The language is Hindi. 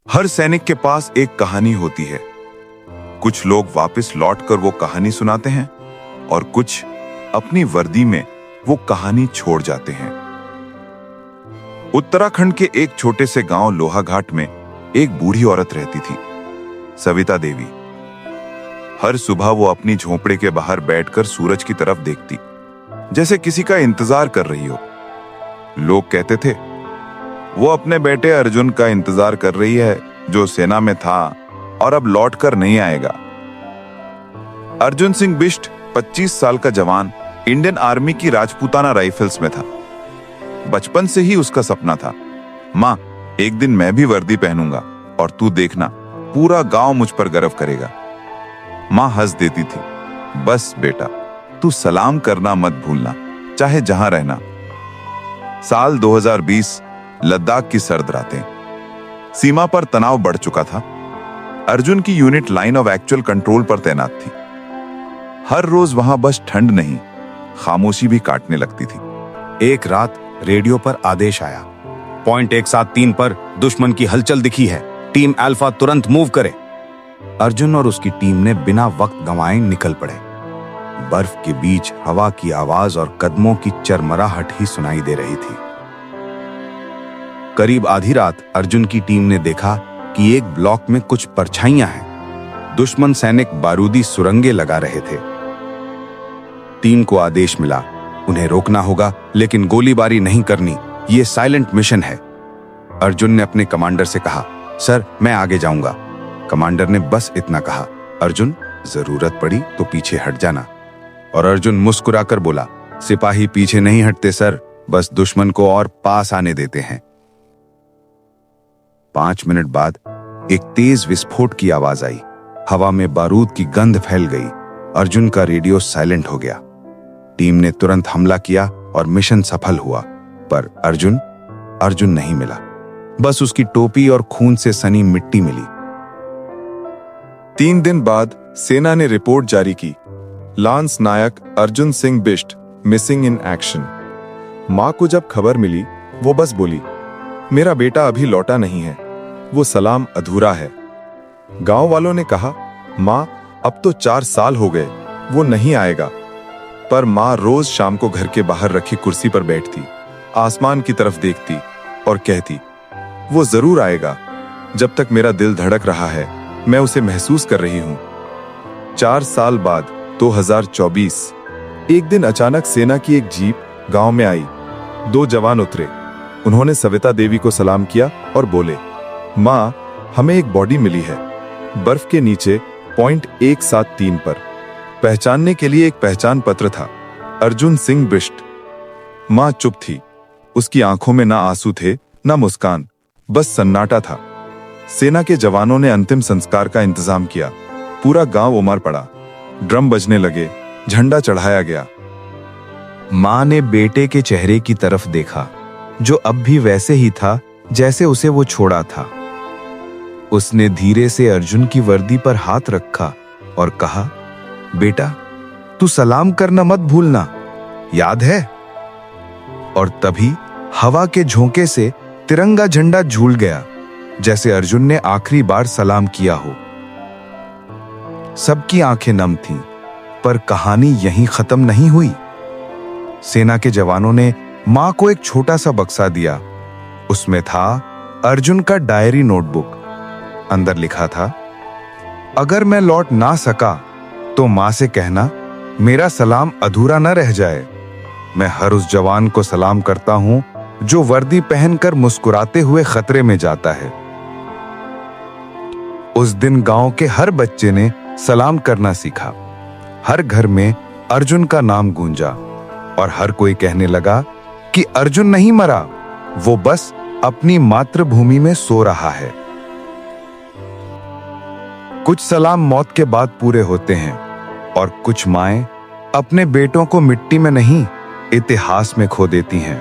हर सैनिक के पास एक कहानी होती है। कुछ लोग वापस लौटकर वो कहानी सुनाते हैं और कुछ अपनी वर्दी में वो कहानी छोड़ जाते हैं। उत्तराखंड के एक छोटे से गांव लोहाघाट में एक बूढ़ी औरत रहती थी, सविता देवी। हर सुबह वो अपनी झोंपड़े के बाहर बैठकर सूरज की तरफ देखती, जैसे किसी का इंतजार कर रही हो। लोग कहते थे वो अपने बेटे अर्जुन का इंतजार कर रही है, जो सेना में था और अब लौटकर नहीं आएगा। अर्जुन सिंह बिष्ट 25 साल का जवान इंडियन आर्मी की राजपूताना राइफल्स में था। बचपन से ही उसका सपना था, मां, एक दिन मैं भी वर्दी पहनूंगा और तू देखना, पूरा गांव मुझ पर गर्व करेगा। मां हंस देती थी, बस बेटा, तू सलाम करना मत भूलना, चाहे जहां रहना। साल 2020, लद्दाख की सर्द रातें। सीमा पर तनाव बढ़ चुका था। अर्जुन की unit line of actual control पर तैनात थी। हर रोज वहां बस ठंड नहीं, खामोशी भी काटने लगती थी। एक रात रेडियो पर आदेश आया, पॉइंट 173 पर दुश्मन की हलचल दिखी है, टीम अल्फा तुरंत मूव करे। अर्जुन और उसकी टीम ने बिना वक्त गंवाए निकल पड़े। बर्फ के बीच हवा की आवाज और कदमों की चरमराहट ही सुनाई दे रही थी। करीब आधी रात अर्जुन की टीम ने देखा कि एक ब्लॉक में कुछ परछाइयां हैं। दुश्मन सैनिक बारूदी सुरंगें लगा रहे थे। टीम को आदेश मिला, उन्हें रोकना होगा, लेकिन गोलीबारी नहीं करनी, ये साइलेंट मिशन है। अर्जुन ने अपने कमांडर से कहा, सर, मैं आगे जाऊंगा। कमांडर ने बस इतना कहा, अर्जुन, जरूरत पड़ी तो पीछे हट जाना। और अर्जुन मुस्कुराकर बोला, सिपाही पीछे नहीं हटते सर, बस दुश्मन को और पास आने देते हैं। 5 मिनट बाद एक तेज विस्फोट की आवाज आई। हवा में बारूद की गंध फैल गई। अर्जुन का रेडियो साइलेंट हो गया। टीम ने तुरंत हमला किया और मिशन सफल हुआ, पर अर्जुन नहीं मिला। बस उसकी टोपी और खून से सनी मिट्टी मिली। 3 दिन बाद सेना ने रिपोर्ट जारी की, lance naik Arjun Singh Bisht missing in action. मां को जब खबर मिली, वो बस बोली, मेरा बेटा अभी लौटा नहीं है, वो सलाम अधूरा है। गांव वालों ने कहा, मां, अब तो 4 साल हो गए, वो नहीं आएगा। पर मां रोज शाम को घर के बाहर रखी कुर्सी पर बैठती, आसमान की तरफ देखती और कहती, वो जरूर आएगा। जब तक मेरा दिल धड़क रहा है, मैं उसे महसूस कर रही हूं। 4 साल बाद 2024 एक दिन अचानक सेना की एक जीप गांव में आई। 2 जवान उतरे। उन्होंने सविता देवी को सलाम किया और बोले, मां, हमें एक बॉडी मिली है, बर्फ के नीचे पॉइंट 173 पर। पहचानने के लिए एक पहचान पत्र था, अर्जुन सिंह बिष्ट। मां चुप थी। उसकी आंखों में ना आंसू थे, ना मुस्कान, बस सन्नाटा था। सेना के जवानों ने अंतिम संस्कार का इंतजाम किया। पूरा गांव उमड़ पड़ा। ड्रम बजने लगे, झंडा चढ़ाया गया। मां ने बेटे के चेहरे की तरफ देखा, जो अब भी वैसे ही था जैसे उसे वो छोड़ा था। उसने धीरे से अर्जुन की वर्दी पर हाथ रखा और कहा, बेटा, तू सलाम करना मत भूलना, याद है? और तभी हवा के झोंके से तिरंगा झंडा झूल गया, जैसे अर्जुन ने आखिरी बार सलाम किया हो। सबकी आंखें नम थीं, पर कहानी यहीं खत्म नहीं हुई। सेना के जवानों ने मां को एक छोटा सा बक्सा दिया। उसमें था अर्जुन का डायरी नोटबुक। अंदर लिखा था, अगर मैं लौट ना सका तो मां से कहना मेरा सलाम अधूरा न रह जाए। मैं हर उस जवान को सलाम करता हूं जो वर्दी पहनकर मुस्कुराते हुए खतरे में जाता है। उस दिन गांव के हर बच्चे ने सलाम करना सीखा। हर घर में अर्जुन का नाम गूंजा और हर कोई कहने लगा कि अर्जुन नहीं मरा, वो बस अपनी मातृभूमि में सो रहा है। कुछ सलाम मौत के बाद पूरे होते हैं और कुछ माएं अपने बेटों को मिट्टी में नहीं, इतिहास में खो देती हैं।